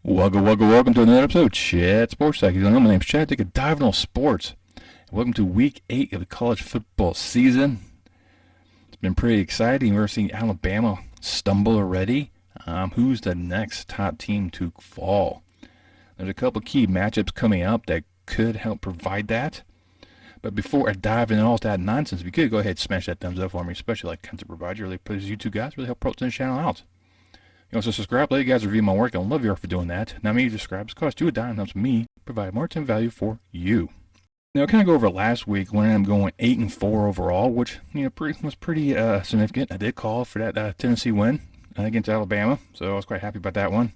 Welcome to another episode of Chat Sports Talk. My name's Chad. Take a dive into sports. Welcome to Week 8 of the college football season. It's been pretty exciting. We're seeing Alabama stumble already. Who's the next top team to fall? There's a couple key matchups coming up that could help provide that. But before I dive into all that nonsense, if you could go ahead and smash that thumbs up for me, especially like content provider. Really please, you two guys really help promote the channel out. You also subscribe, let you guys review my work. I love you for doing that. Now, me subscribe, it costs you a dime, helps me provide more time value for you. Now, I kind of go over last week when I'm going 8-4 overall, which was pretty significant. I did call for that Tennessee win against Alabama, so I was quite happy about that one.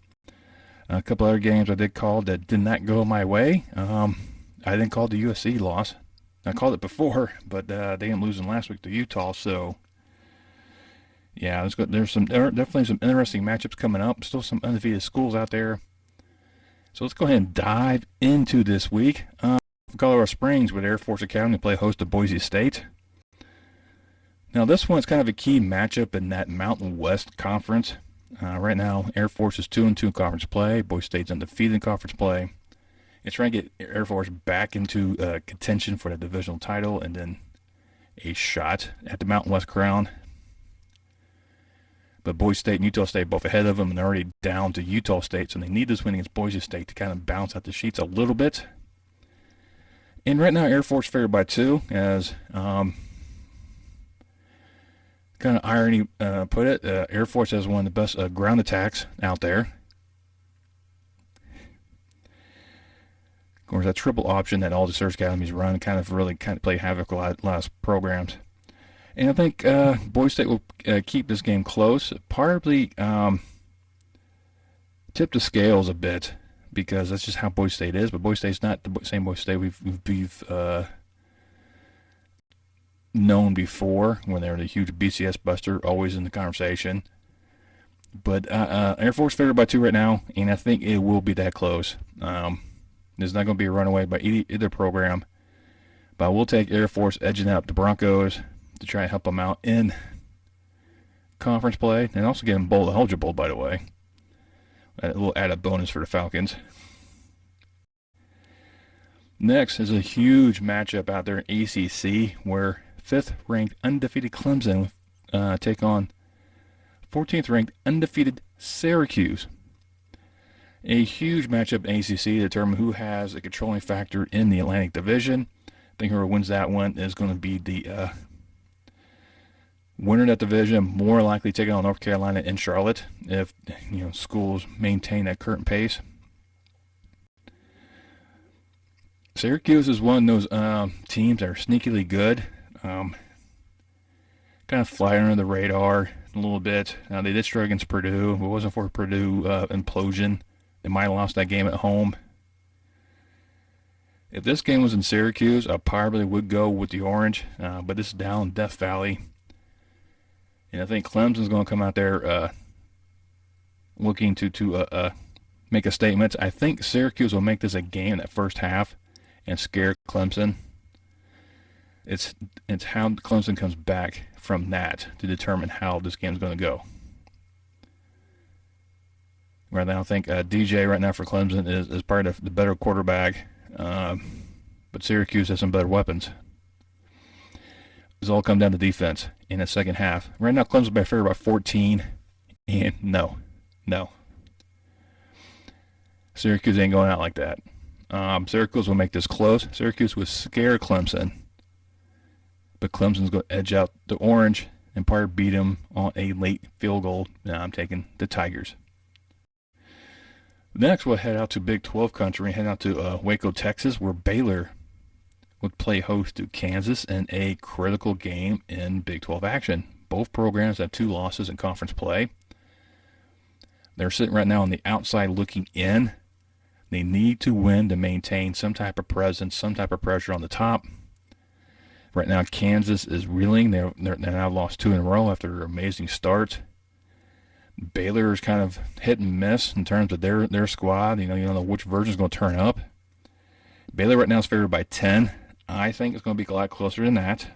A couple other games I did call that did not go my way. I didn't call the USC loss. I called it before, but they didn't lose in last week to Utah, so. Yeah, there's definitely some interesting matchups coming up. Still some undefeated schools out there. So let's go ahead and dive into this week. Colorado Springs with Air Force Academy play host to Boise State. Now this one's kind of a key matchup in that Mountain West Conference. Right now, Air Force is 2-2 in conference play. Boise State's undefeated in conference play. It's trying to get Air Force back into contention for the divisional title and then a shot at the Mountain West crown. But Boise State and Utah State both ahead of them, and they're already down to Utah State, so they need this win against Boise State to kind of balance out the sheets a little bit. And right now, Air Force favored by 2, as kind of irony put it, Air Force has one of the best ground attacks out there. Of course, that triple option that all the search academies run kind of play havoc with a lot of programs. And I think Boise State will keep this game close. Probably tip the scales a bit because that's just how Boise State is. But Boise State's not the same Boise State we've known before when they were the huge BCS buster, always in the conversation. But Air Force favored by 2 right now, and I think it will be that close. There's not going to be a runaway by either program. But I will take Air Force edging out the Broncos to try and help them out in conference play, and also get them bowl eligible, by the way. A little added bonus for the Falcons. Next is a huge matchup out there in ACC, where 5th-ranked undefeated Clemson take on 14th-ranked undefeated Syracuse. A huge matchup in ACC to determine who has a controlling factor in the Atlantic Division. I think whoever wins that one is going to be the winner of that division, more likely taking on North Carolina and Charlotte if schools maintain that current pace. Syracuse is one of those teams that are sneakily good, kind of fly under the radar a little bit. They did struggle against Purdue. If it wasn't for Purdue implosion, they might have lost that game at home. If this game was in Syracuse, I probably would go with the orange, but this is down in Death Valley. And I think Clemson's going to come out there looking to make a statement. I think Syracuse will make this a game in that first half and scare Clemson. It's how Clemson comes back from that to determine how this game is going to go. Right now, I think DJ right now for Clemson is probably the better quarterback, but Syracuse has some better weapons. It's all come down to defense in the second half. Right now, Clemson's by fair by 14, and no. Syracuse ain't going out like that. Syracuse will make this close. Syracuse will scare Clemson, but Clemson's going to edge out the orange and probably beat them on a late field goal. Now I'm taking the Tigers. Next, we'll head out to Big 12 country and head out to Waco, Texas, where Baylor would play host to Kansas in a critical game in Big 12 action. Both programs have 2 losses in conference play. They're sitting right now on the outside looking in. They need to win to maintain some type of presence, some type of pressure on the top. Right now, Kansas is reeling. They're now lost 2 in a row after an amazing start. Baylor is kind of hit and miss in terms of their squad. You don't know which version is going to turn up. Baylor right now is favored by 10. I think it's going to be a lot closer than that.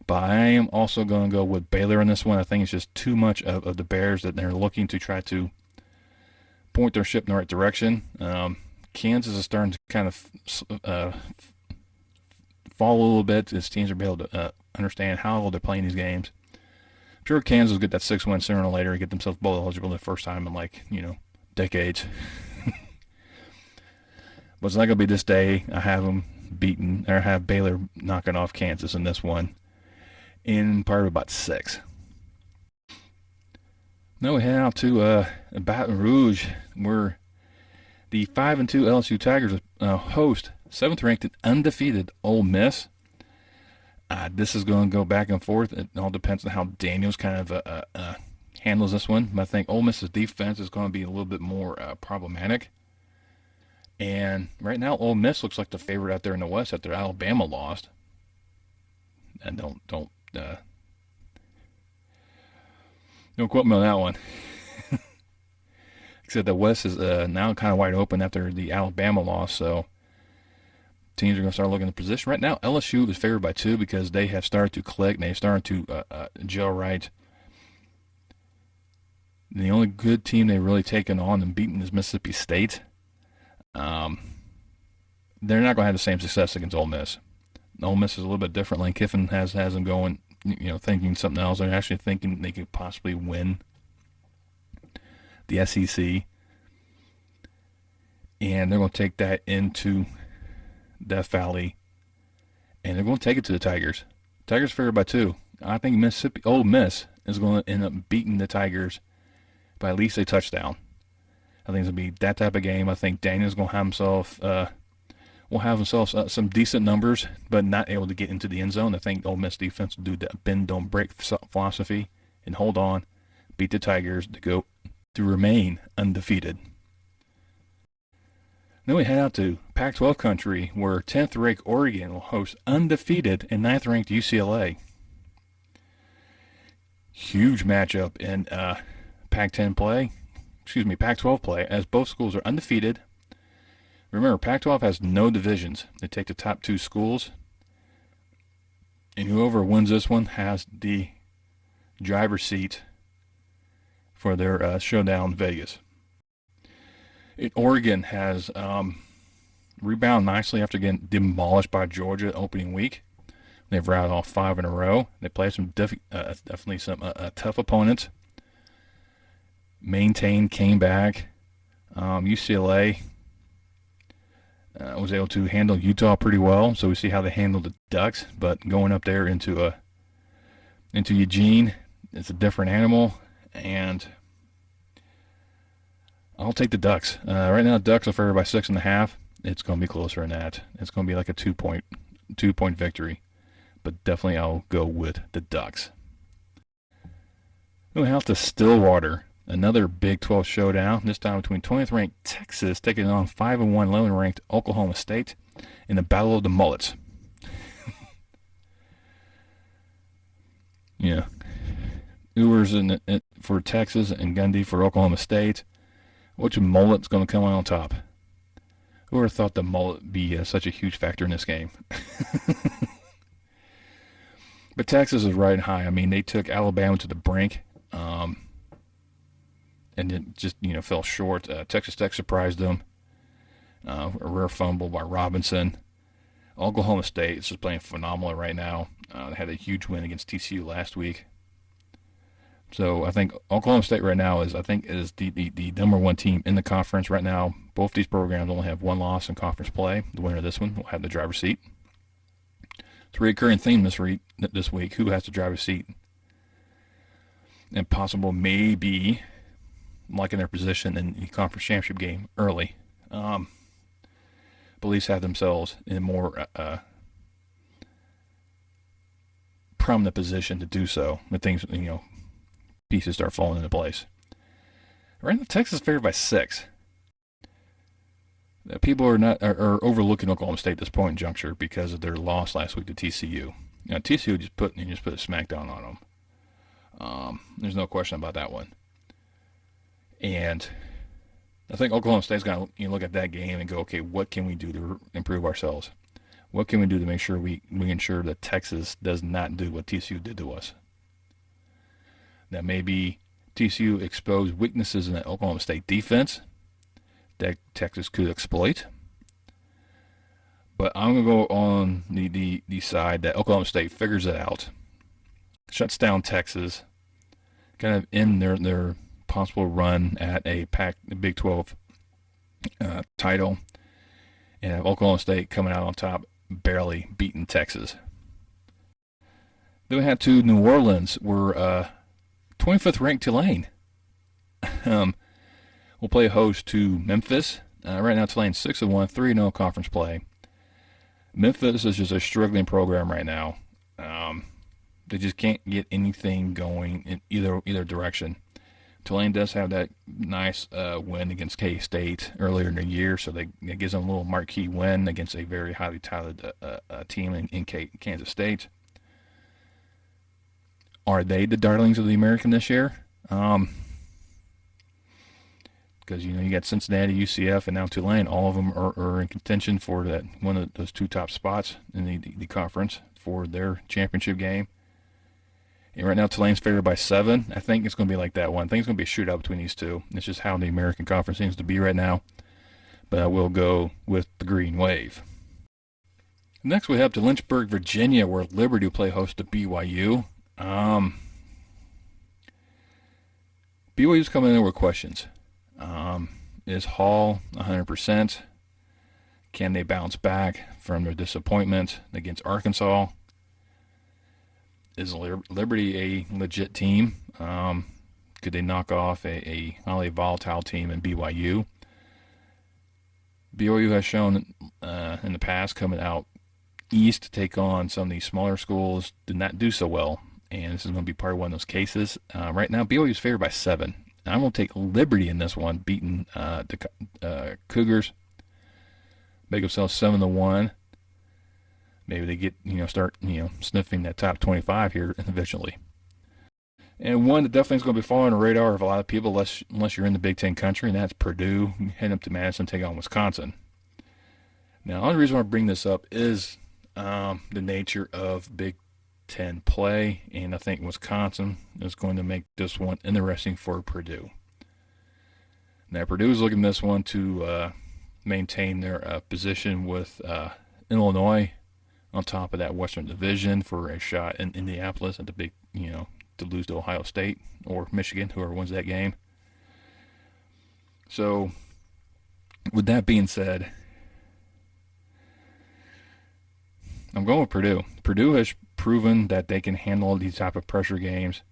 But I am also going to go with Baylor in this one. I think it's just too much of the Bears that they're looking to try to point their ship in the right direction. Kansas is starting to kind of fall a little bit as teams are able to understand how they're playing these games. I'm sure Kansas will get that 6 win sooner or later and get themselves bowl eligible the first time in decades. But it's not going to be this day. I have them beaten, or have Baylor knocking off Kansas in this one in probably about 6. Now we head out to Baton Rouge, where the 5-2 LSU Tigers host 7th-ranked and undefeated Ole Miss. This is going to go back and forth. It all depends on how Daniels kind of handles this one. But I think Ole Miss's defense is going to be a little bit more problematic. And right now, Ole Miss looks like the favorite out there in the West after Alabama lost. And don't quote me on that one. Except the West is now kind of wide open after the Alabama loss, so teams are going to start looking at the position. Right now, LSU is favored by 2 because they have started to click and they've started to gel right. The only good team they've really taken on and beaten is Mississippi State. They're not going to have the same success against Ole Miss. Ole Miss is a little bit different. Lane Kiffin has them going, thinking something else. They're actually thinking they could possibly win the SEC. And they're going to take that into Death Valley. And they're going to take it to the Tigers. Tigers favored by 2. I think Ole Miss is going to end up beating the Tigers by at least a touchdown. I think it's going to be that type of game. I think Daniel's going to have himself some decent numbers, but not able to get into the end zone. I think Ole Miss defense will do that bend, don't break philosophy and hold on, beat the Tigers to remain undefeated. Then we head out to Pac-12 country, where 10th-ranked Oregon will host undefeated and 9th-ranked UCLA. Huge matchup in Pac-12 play, as both schools are undefeated. Remember, Pac-12 has no divisions. They take the top 2 schools, and whoever wins this one has the driver's seat for their showdown in Vegas. Oregon has rebounded nicely after getting demolished by Georgia opening week. They've rattled off 5 in a row. They played some definitely some tough opponents. Maintained, came back. UCLA was able to handle Utah pretty well, so we see how they handled the Ducks. But going up there into Eugene, it's a different animal, and I'll take the Ducks. Right now, the Ducks are favored by 6.5. It's going to be closer than that. It's going to be like a 2-point victory, but definitely I'll go with the Ducks. We'll have to Stillwater. Another Big 12 showdown, this time between 20th-ranked Texas taking on 5-1 11th-ranked Oklahoma State in the Battle of the Mullets. Yeah. Ewers for Texas and Gundy for Oklahoma State. Which mullet's going to come on top? Who would have thought the mullet would be such a huge factor in this game? But Texas is riding high. I mean, they took Alabama to the brink. And it just, fell short. Texas Tech surprised them. A rare fumble by Robinson. Oklahoma State is just playing phenomenal right now. They had a huge win against TCU last week. So I think Oklahoma State right now is the number 1 team in the conference right now. Both these programs only have 1 loss in conference play. The winner of this one will have the driver's seat. It's a recurring theme this week. Who has the driver's seat? And possible maybe liking their position in the conference championship game early. Police have themselves in a more prominent position to do so. The things, pieces start falling into place. Right now, Texas is favored by 6. People are overlooking Oklahoma State at this point in juncture because of their loss last week to TCU. TCU just put a smackdown on them. There's no question about that one. And I think Oklahoma State's going to look at that game and go, okay, what can we do to improve ourselves? What can we do to make sure we ensure that Texas does not do what TCU did to us? That maybe TCU exposed weaknesses in the Oklahoma State defense, that Texas could exploit. But I'm going to go on the side that Oklahoma State figures it out, shuts down Texas, kind of end their possible run at a Big 12 title, and have Oklahoma State coming out on top, barely beating Texas. Then we had to New Orleans, where 25th ranked Tulane will play host to Memphis. Right now, Tulane's 6-1, 3-0 conference play. Memphis is just a struggling program right now. They just can't get anything going in either direction. Tulane does have that nice win against K-State earlier in the year, so it gives them a little marquee win against a very highly touted team in Kansas State. Are they the darlings of the American this year? Because you got Cincinnati, UCF, and now Tulane. All of them are in contention for that one of those two top spots in the conference for their championship game. And right now, Tulane's favored by 7. I think it's going to be like that one. I think it's going to be a shootout between these two. It's just how the American Conference seems to be right now. But I will go with the Green Wave. Next, we have to Lynchburg, Virginia, where Liberty will play host to BYU. BYU's coming in with questions. Is Hall 100%? Can they bounce back from their disappointment against Arkansas? Is Liberty a legit team? Could they knock off a highly volatile team in BYU? BYU has shown in the past coming out east to take on some of these smaller schools did not do so well, and this is going to be part of one of those cases. Right now, BYU is favored by 7. I'm going to take Liberty in this one, beating the Cougars. Make themselves 7-1. Maybe they get start sniffing that top 25 here eventually. And one that definitely is going to be following the radar of a lot of people, unless you're in the Big Ten country, and that's Purdue heading up to Madison, take on Wisconsin. Now, the only reason I bring this up is the nature of Big Ten play, and I think Wisconsin is going to make this one interesting for Purdue. Now, Purdue is looking at this one to maintain their position with Illinois on top of that Western Division for a shot in Indianapolis at the big, to lose to Ohio State or Michigan, whoever wins that game. So, with that being said, I'm going with Purdue. Purdue has proven that they can handle these type of pressure games.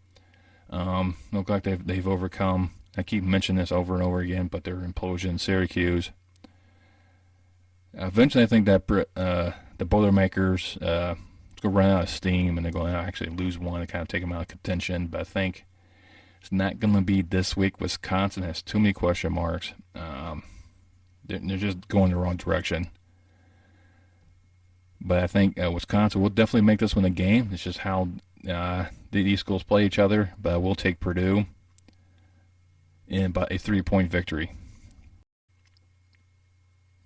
Look like they've overcome. I keep mentioning this over and over again, but their implosion in Syracuse. Eventually, I think that the Boilermakers going to run out of steam, and they're going to actually lose one and kind of take them out of contention. But I think it's not going to be this week. Wisconsin has too many question marks. They're just going the wrong direction. But I think Wisconsin will definitely make this one a game. It's just how these schools play each other. But we'll take Purdue in about a 3-point victory.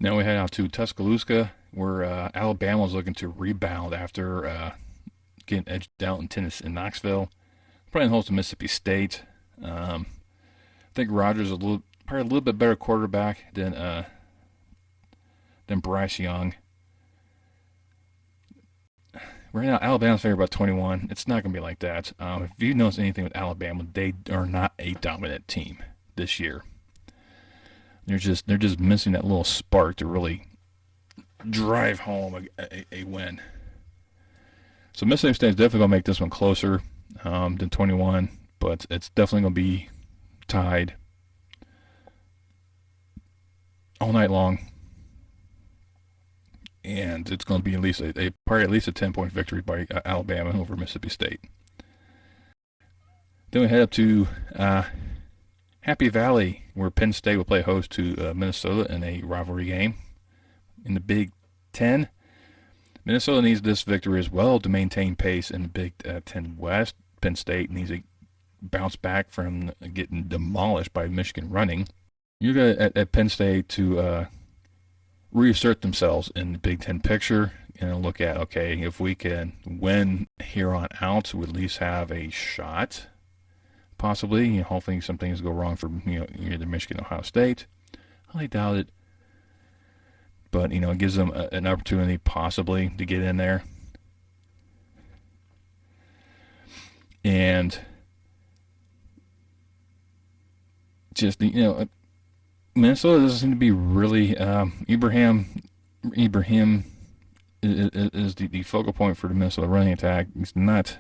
Now we head out to Tuscaloosa, where Alabama is looking to rebound after getting edged out in Tennessee in Knoxville. Probably host to Mississippi State. I think Rogers is probably a little bit better quarterback than Bryce Young. Right now, Alabama's favored by 21. It's not going to be like that. If you notice anything with Alabama, they are not a dominant team this year. They're just missing that little spark to really drive home a win. So Mississippi State is definitely going to make this one closer than 21, but it's definitely going to be tied all night long. And it's going to be at least a 10-point victory by Alabama over Mississippi State. Then we head up to Happy Valley, where Penn State will play host to Minnesota in a rivalry game in the Big Ten. Minnesota needs this victory as well to maintain pace in the Big Ten West. Penn State needs to bounce back from getting demolished by Michigan running. You're going at Penn State to reassert themselves in the Big Ten picture and look at, okay, if we can win here on out, we at least have a shot, possibly. Hopefully some things go wrong for either Michigan or Ohio State. highly doubt it. But, it gives them an opportunity possibly to get in there. And just, Minnesota doesn't seem to be really, Ibrahim is the focal point for the Minnesota running attack. He's not.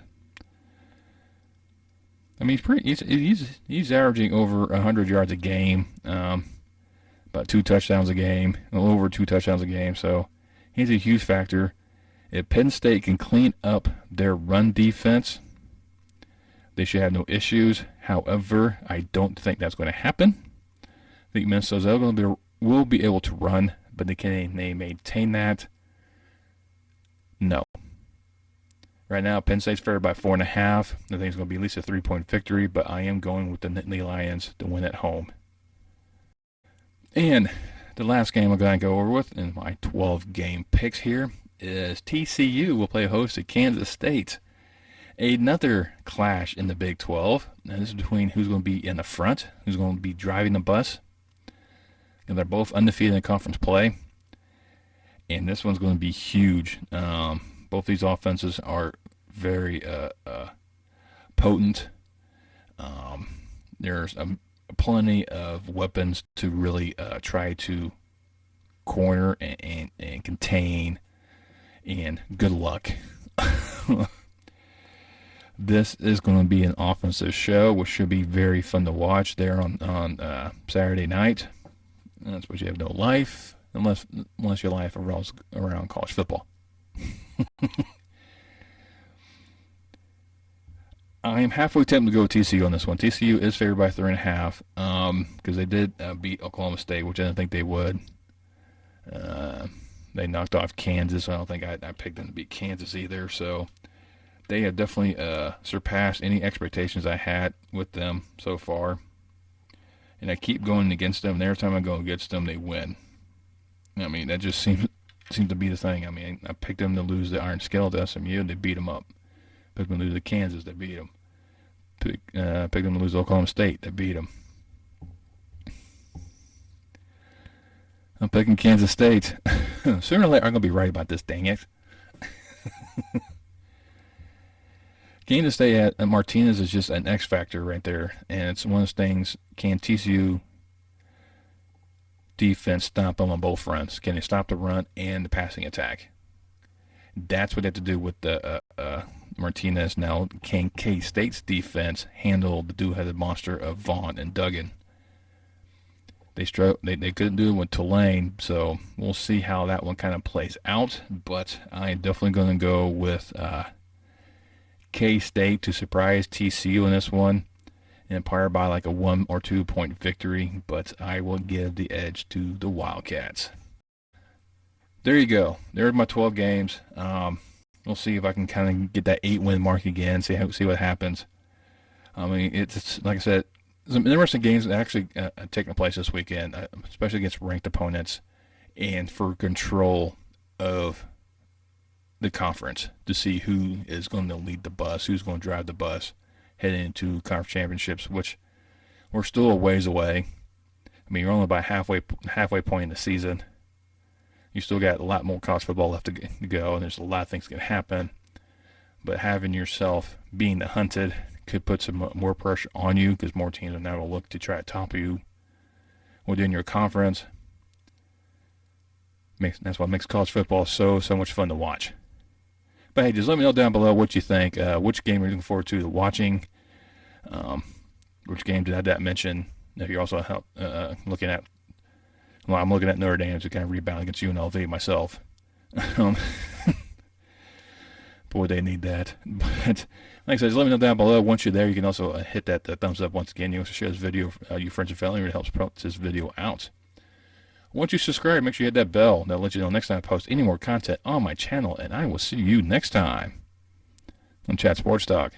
I mean, he's averaging over 100 yards a game, about 2 touchdowns a game, a little over 2 touchdowns a game. So he's a huge factor. If Penn State can clean up their run defense, they should have no issues. However, I don't think that's going to happen. I think Minnesota will be able to run, but can they maintain that? No. Right now, Penn State's favored by 4.5. I think it's going to be at least a 3-point victory, but I am going with the Nittany Lions to win at home. And the last game I'm going to go over with in my 12-game picks here is TCU will play host to Kansas State. Another clash in the Big 12. Now, this is between who's going to be in the front, who's going to be driving the bus. And they're both undefeated in conference play. And this one's going to be huge. Both these offenses are very potent. There's plenty of weapons to really try to corner and contain. And good luck. This is going to be an offensive show, which should be very fun to watch there on Saturday night. That's what you have no life, unless your life revolves around college football. I am halfway tempted to go with TCU on this one. TCU is favored by 3.5 because they did beat Oklahoma State, which I didn't think they would. They knocked off Kansas, so I don't think I picked them to beat Kansas either. So they have definitely surpassed any expectations I had with them so far. And I keep going against them, and every time I go against them, they win. I mean, that just seems to be the thing. I mean, I picked them to lose the Iron Skeleton to SMU, and they beat them up. Picked them to lose to Kansas, they beat them. Picked them to lose to Oklahoma State, they beat them. I'm picking Kansas State. Sooner or later, I'm going to be right about this, dang it. Kansas State at Martinez is just an X factor right there, and it's one of those things. Can TCU defense stop them on both fronts? Can they stop the run and the passing attack? That's what they have to do with the Martinez. Now, can K-State's defense handle the two-headed monster of Vaughn and Duggan? They couldn't do it with Tulane, so we'll see how that one kind of plays out. But I'm definitely going to go with K-State to surprise TCU in this one, and probably by like a 1 or 2 point victory, but I will give the edge to the Wildcats. There you go. There's my 12 games. We'll see if I can kind of get that 8-win mark again, see what happens. I mean, it's like I said, some interesting games that actually taking place this weekend, especially against ranked opponents, and for control of the conference to see who is going to lead the bus, who's going to drive the bus heading into conference championships, which we're still a ways away. I mean, you're only about halfway point in the season. You still got a lot more college football left to go, and there's a lot of things that can happen. But having yourself being the hunted could put some more pressure on you because more teams are now going to look to try to top you within your conference. That's what makes college football so much fun to watch. But hey, just let me know down below what you think. Which game are you looking forward to watching? Which game did I mention? If you're also looking at, well, I'm looking at Notre Dame to kind of rebound against UNLV myself. Boy, they need that. But like I said, just let me know down below. Once you're there, you can also hit that thumbs up once again. You also share this video with your friends and family. It helps promote this video out. Once you subscribe, make sure you hit that bell. That'll let you know next time I post any more content on my channel. And I will see you next time on Chat Sports Talk.